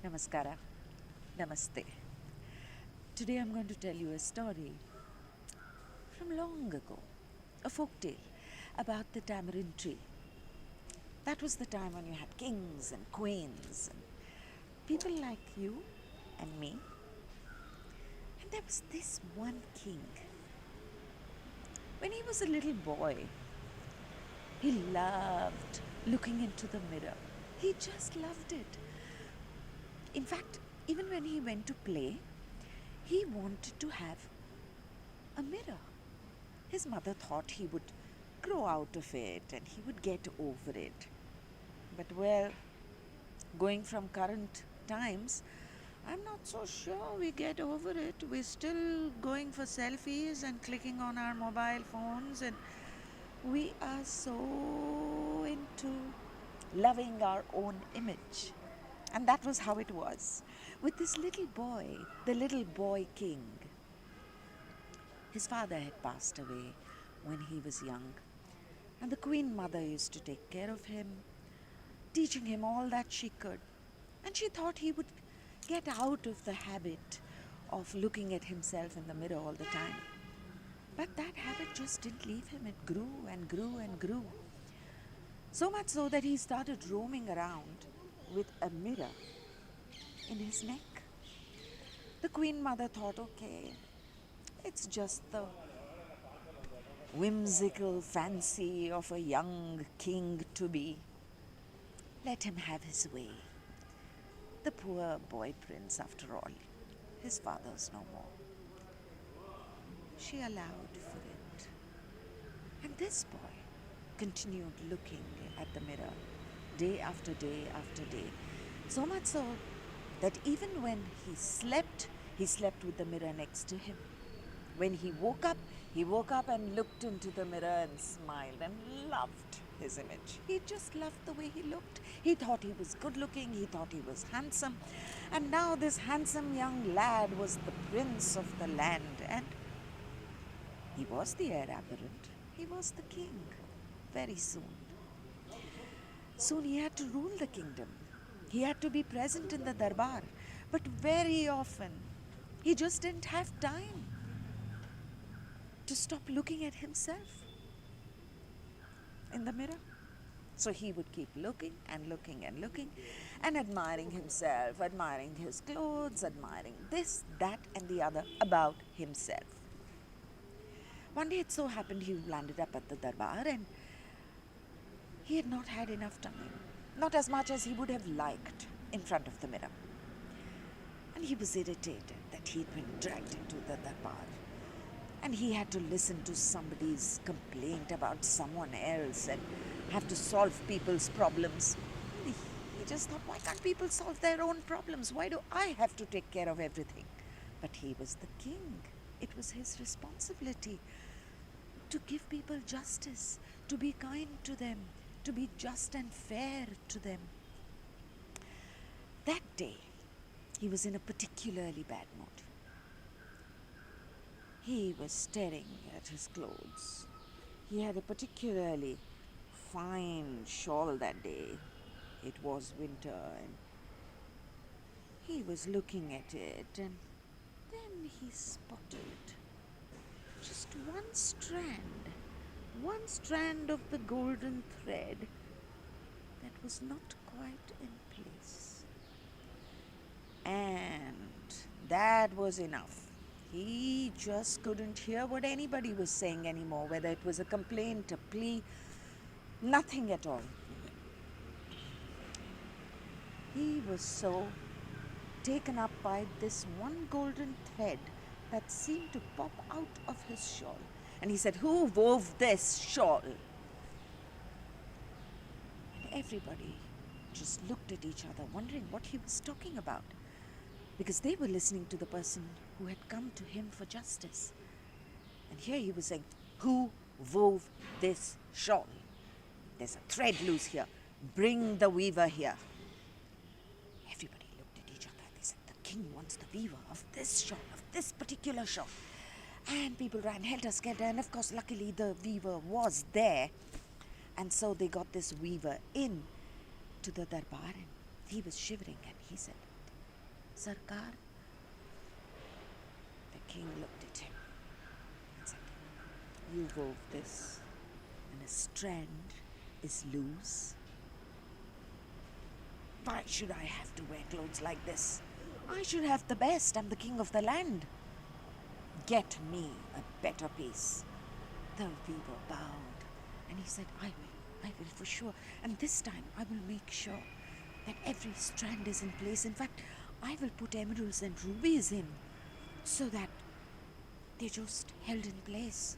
Namaskara. Namaste. Today I'm going to tell you a story from long ago, a folk tale about the tamarind tree. That was the time when you had kings and queens and people like you and me. And there was this one king. When he was a little boy, he loved looking into the mirror. He just loved it. In fact, even when he went to play, he wanted to have a mirror. His mother thought he would grow out of it and he would get over it. But well, going from current times, I'm not so sure we get over it. We're still going for selfies and clicking on our mobile phones, and we are so into loving our own image. And that was how it was with this little boy, the little boy king. His father had passed away when he was young, and the queen mother used to take care of him, teaching him all that she could. And she thought he would get out of the habit of looking at himself in the mirror all the time. But that habit just didn't leave him. It grew and grew and grew. So much so that he started roaming around with a mirror in his neck. The queen mother thought, okay, it's just the whimsical fancy of a young king to be. Let him have his way. The poor boy prince, after all, his father's no more. She allowed for it. And this boy continued looking at the mirror day after day after day. So much so that even when he slept with the mirror next to him. When he woke up and looked into the mirror and smiled and loved his image. He just loved the way he looked. He thought he was good looking, he thought he was handsome. And now this handsome young lad was the prince of the land, and he was the heir apparent. He was the king very soon. Soon he had to rule the kingdom. He had to be present in the darbar. But very often, he just didn't have time to stop looking at himself in the mirror. So he would keep looking and looking and looking and admiring himself, admiring his clothes, admiring this, that, and the other about himself. One day it so happened he landed up at the darbar, and he had not had enough time, not as much as he would have liked, in front of the mirror. And he was irritated that he'd been dragged into the darbar, and he had to listen to somebody's complaint about someone else and have to solve people's problems. He just thought, why can't people solve their own problems? Why do I have to take care of everything? But he was the king. It was his responsibility to give people justice, to be kind to them, to be just and fair to them. That day, he was in a particularly bad mood. He was staring at his clothes. He had a particularly fine shawl that day. It was winter, and he was looking at it, and then he spotted just one strand of the golden thread that was not quite in place. And that was enough. He just couldn't hear what anybody was saying anymore, whether it was a complaint, a plea, nothing at all. He was so taken up by this one golden thread that seemed to pop out of his shawl. And he said, "Who wove this shawl?" And everybody just looked at each other, wondering what he was talking about, because they were listening to the person who had come to him for justice. And here he was saying, "Who wove this shawl? There's a thread loose here. Bring the weaver here." Everybody looked at each other. They said, "The king wants the weaver of this shawl, of this particular shawl." And people ran helter-skelter, and of course, luckily, the weaver was there. And so they got this weaver in to the darbar, and he was shivering, and he said, Sarkar? The king looked at him and said, you wove this, and a strand is loose. Why should I have to wear clothes like this? I should have the best. I'm the king of the land. Get me a better piece. The weaver bowed and he said, I will for sure. And this time I will make sure that every strand is in place. In fact, I will put emeralds and rubies in so that they're just held in place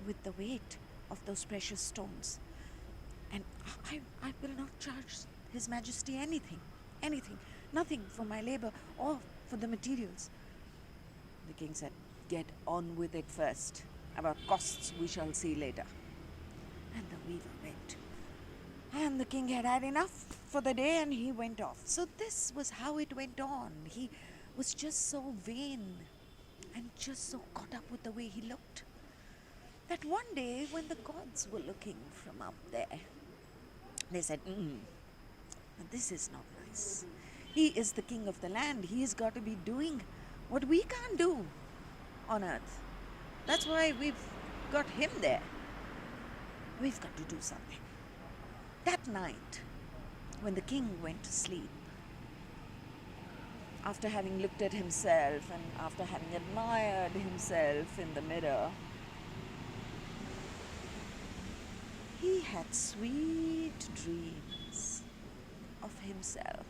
with the weight of those precious stones. And I will not charge His Majesty anything, nothing for my labor or for the materials. The king said, get on with it first. About costs we shall see later. And the weaver went. And the king had had enough for the day and he went off. So this was how it went on. He was just so vain and just so caught up with the way he looked that one day when the gods were looking from up there, they said, this is not nice. He is the king of the land. He's got to be doing what we can't do on earth. That's why we've got him there. We've got to do something. That night, when the king went to sleep, after having looked at himself and after having admired himself in the mirror, he had sweet dreams of himself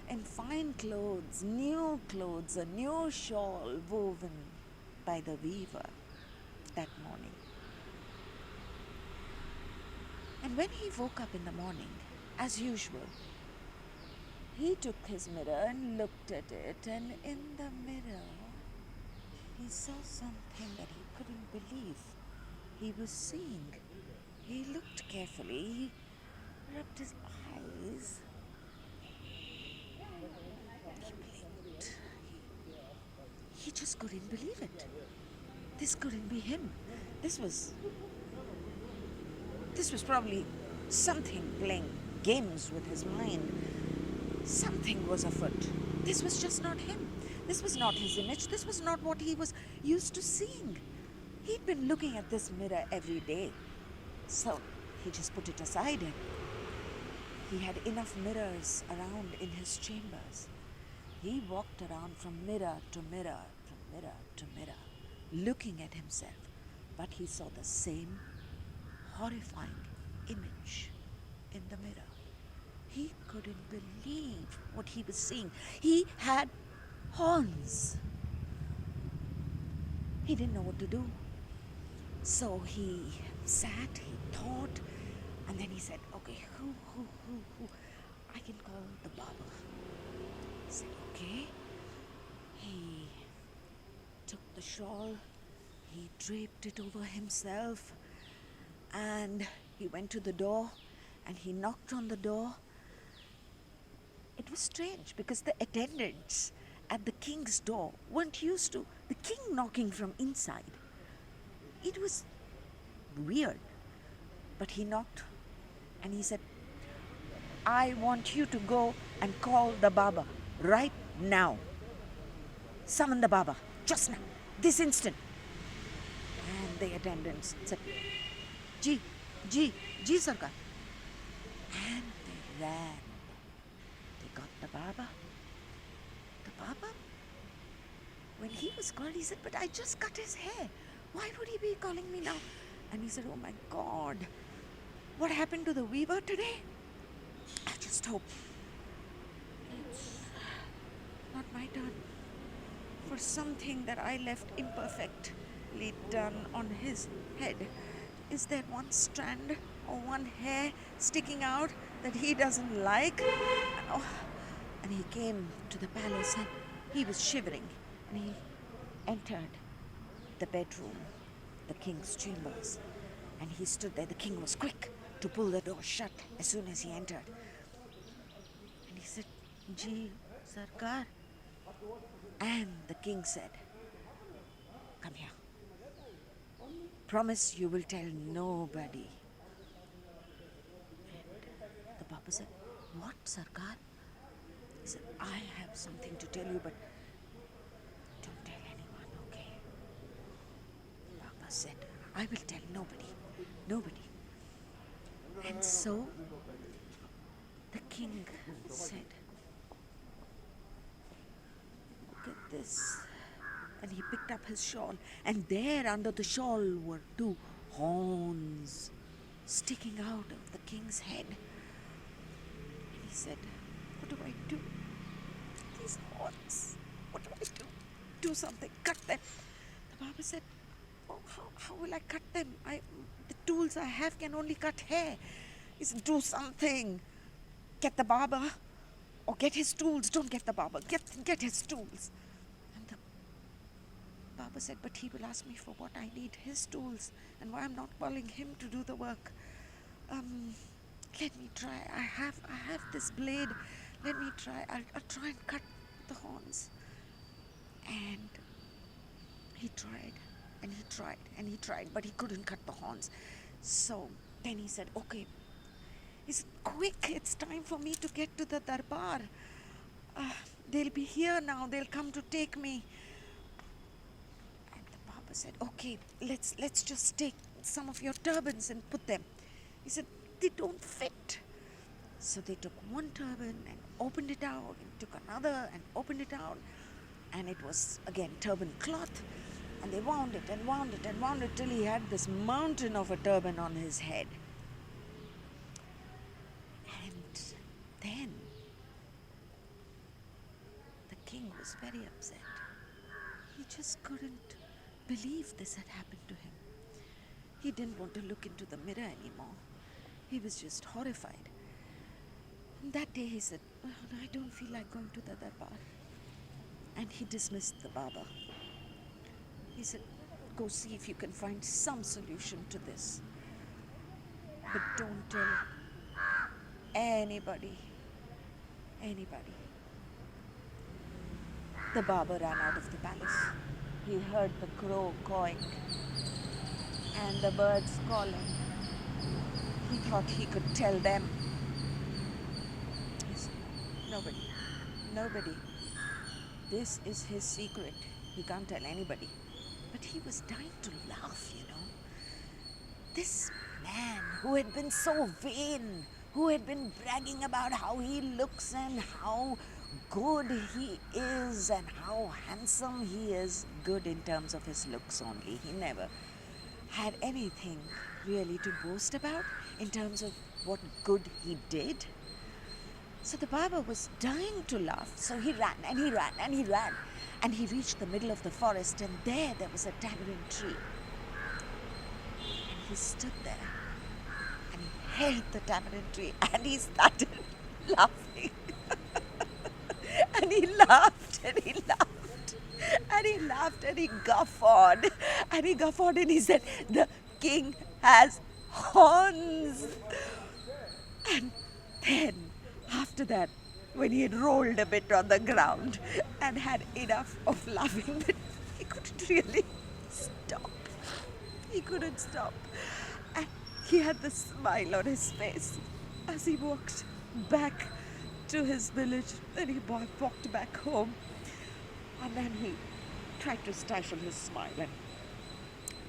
in fine clothes, a new shawl woven by the weaver that morning. And when he woke up in the morning, as usual, he took his mirror and looked at it, and in the mirror he saw something that he couldn't believe he was seeing. He looked carefully, he rubbed his eyes, he blinked. He just couldn't believe it. This couldn't be him. This was probably something playing games with his mind. Something was afoot. This was just not him. This was not his image. This was not what he was used to seeing. He'd been looking at this mirror every day. So he just put it aside and he had enough mirrors around in his chambers. He walked around from mirror to mirror, from mirror to mirror, looking at himself. But he saw the same horrifying image in the mirror. He couldn't believe what he was seeing. He had horns. He didn't know what to do. So he sat, he thought, and then he said, okay, who? I can call the barber. He said, okay. He took the shawl, he draped it over himself, and he went to the door and he knocked on the door. It was strange because the attendants at the king's door weren't used to the king knocking from inside. It was weird. But he knocked and he said, I want you to go and call the barber right now. Summon the barber, just now, this instant. And the attendants said, Ji, Sarkar. And they ran. They got the barber. The barber, when he was called, he said, but I just cut his hair. Why would he be calling me now? And he said, oh my God, what happened to the weaver today? I just hope it's not my turn for something that I left imperfectly done on his head. Is there one strand or one hair sticking out that he doesn't like? And he came to the palace and he was shivering and he entered the bedroom, the king's chambers, and he stood there. The king was quick to pull the door shut as soon as he entered. And he said, Ji, Sarkar. And the king said, come here. Promise you will tell nobody. And the Baba said, what, Sarkar? He said, I have something to tell you, but don't tell anyone, okay? Baba said, I will tell nobody. Nobody. And so the king said, look at this. And he picked up his shawl, and there under the shawl were two horns sticking out of the king's head. And he said, what do I do? These horns, what do I do? Do something, cut them. The Baba said, oh, how will I cut them? The tools I have can only cut hair. He said, do something. Get the Baba or get his tools. Don't get the Baba, get his tools. And the Baba said, but he will ask me for what I need, his tools, and why I'm not calling him to do the work. Let me try. I have this blade. Let me try. I'll try and cut the horns. And he tried, and he tried, and he tried, but he couldn't cut the horns. So then he said, okay, he said, quick, it's time for me to get to the darbar. They'll be here now. They'll come to take me. And the Baba said, okay, let's just take some of your turbans and put them. He said, they don't fit. So they took one turban and opened it out, and took another and opened it out. And it was, again, turban cloth. And they wound it and wound it and wound it till he had this mountain of a turban on his head. And then the king was very upset. He just couldn't believe this had happened to him. He didn't want to look into the mirror anymore. He was just horrified. And that day he said, oh, I don't feel like going to the darbar. And he dismissed the Baba. He said, go see if you can find some solution to this. But don't tell anybody. The Baba ran out of the palace. He heard the crow cawing and the birds calling. He thought he could tell them. He said, nobody. This is his secret. He can't tell anybody. But he was dying to laugh, you know. This man who had been so vain, who had been bragging about how he looks and how good he is and how handsome he is, good in terms of his looks only. He never had anything really to boast about in terms of what good he did. So the Baba was dying to laugh. So he ran and he ran and he ran. And he reached the middle of the forest, and there was a tamarind tree. And he stood there and he held the tamarind tree and he started laughing. And he laughed and he laughed and he laughed and he guffawed. And he guffawed and he said, the king has horns. And then after that, when he had rolled a bit on the ground and had enough of laughing that he couldn't really stop. He couldn't stop. And he had the smile on his face as he walked back to his village, and he walked back home. And then he tried to stifle his smile and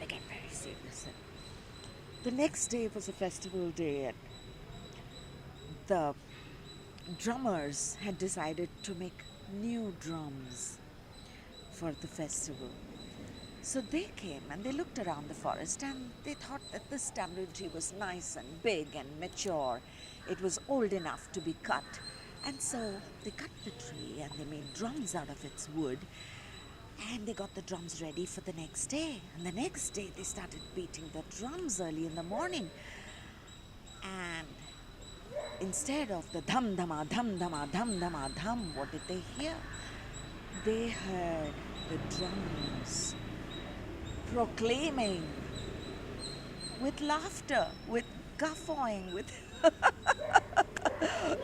became very serious. The next day was a festival day, and the drummers had decided to make new drums for the festival. So they came and they looked around the forest and they thought that this tamarind tree was nice and big and mature. It was old enough to be cut. And so they cut the tree and they made drums out of its wood, and they got the drums ready for the next day. And the next day they started beating the drums early in the morning. And instead of the dham dhama, dham dhama, dham dhama, dham, what did they hear? They heard the drums proclaiming with laughter, with guffawing, with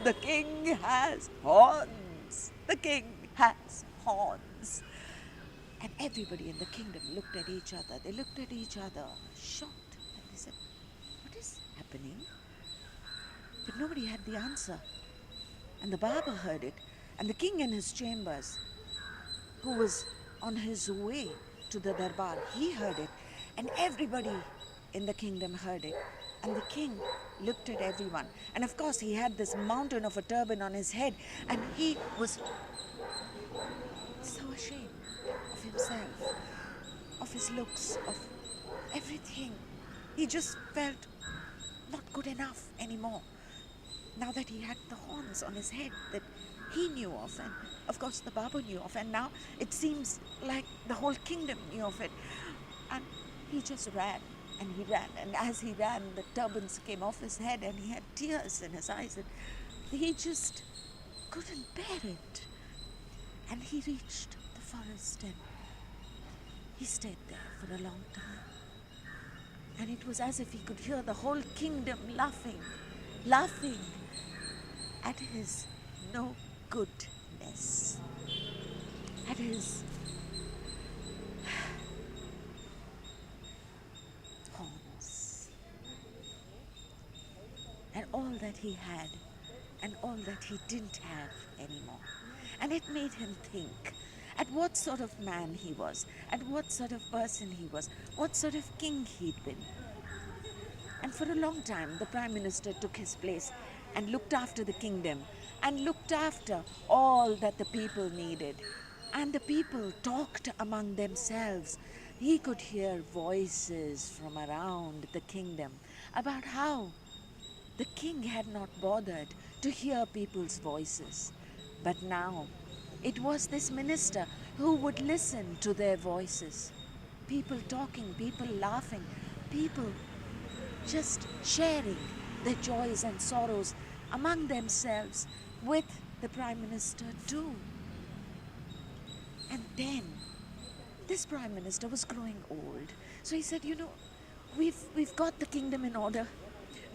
the king has horns. The king has horns. And everybody in the kingdom looked at each other. They looked at each other, shocked. And they said, what is happening? But nobody had the answer. And the Baba heard it. And the king in his chambers, who was on his way to the darbar, he heard it, and everybody in the kingdom heard it. And the king looked at everyone, and of course he had this mountain of a turban on his head, and he was so ashamed of himself, of his looks, of everything. He just felt not good enough anymore. Now that he had the horns on his head that he knew of, and of course the Babu knew of, and now it seems like the whole kingdom knew of it. And he just ran, and he ran, and as he ran, the turbans came off his head, and he had tears in his eyes, and he just couldn't bear it. And he reached the forest, and he stayed there for a long time. And it was as if he could hear the whole kingdom laughing at his no goodness, at his horns, and all that he had and all that he didn't have anymore. And it made him think at what sort of man he was, at what sort of person he was, what sort of king he'd been. And for a long time, the Prime Minister took his place and looked after the kingdom and looked after all that the people needed. And the people talked among themselves. He could hear voices from around the kingdom about how the king had not bothered to hear people's voices. But now, it was this minister who would listen to their voices. People talking, people laughing, people just sharing their joys and sorrows among themselves with the Prime Minister too. And then, this Prime Minister was growing old. So he said, we've got the kingdom in order.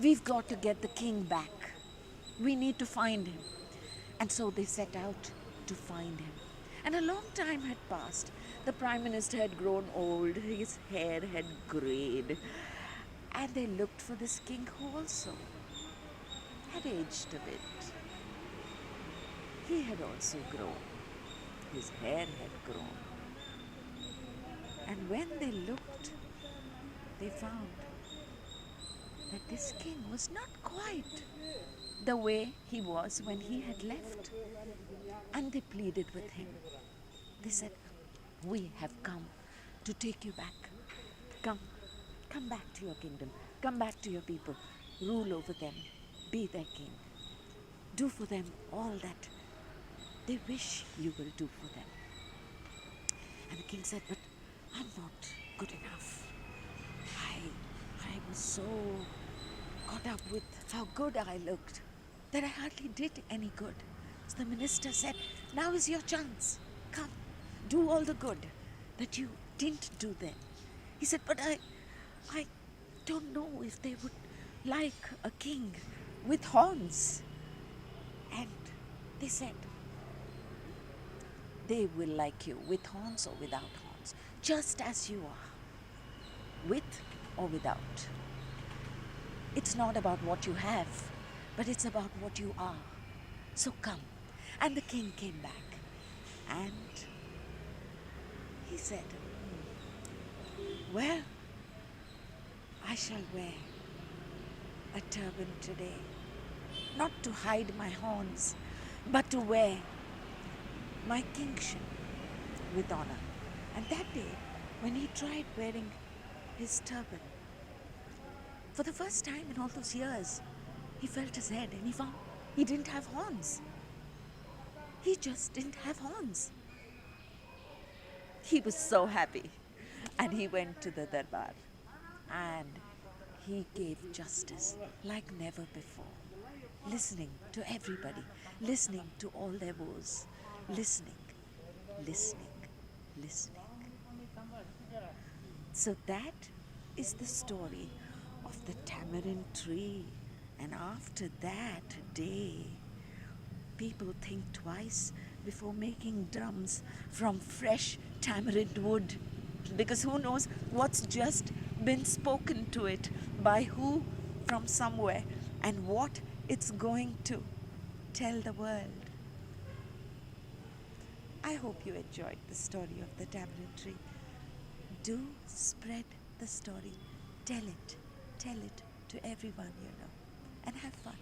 We've got to get the king back. We need to find him. And so they set out to find him. And a long time had passed. The Prime Minister had grown old, his hair had greyed. And they looked for this king who also had aged a bit. He had also grown. His hair had grown. And when they looked, they found that this king was not quite the way he was when he had left. And they pleaded with him. They said, "We have come to take you back. Come back to your kingdom. Come back to your people. Rule over them. Be their king. Do for them all that they wish you will do for them." And the king said, "But I'm not good enough. I was so caught up with how good I looked that I hardly did any good." So the minister said, "Now is your chance. Come, do all the good that you didn't do then." He said, "But I don't know if they would like a king with horns." And they said, "They will like you with horns or without horns, just as you are, with or without. It's not about what you have, but it's about what you are. So come." And the king came back and he said, "Well, I shall wear a turban today, not to hide my horns, but to wear my kingship with honor." And that day, when he tried wearing his turban, for the first time in all those years, he felt his head and he found he didn't have horns. He just didn't have horns. He was so happy. And he went to the darbar and he gave justice like never before, listening to everybody, listening to all their woes, listening. So that is the story of the tamarind tree. And after that day, people think twice before making drums from fresh tamarind wood, because who knows what's just been spoken to it by who from somewhere and what it's going to tell the world. I hope you enjoyed the story of the tamarind tree. Do spread the story. Tell it to everyone you know, and have fun.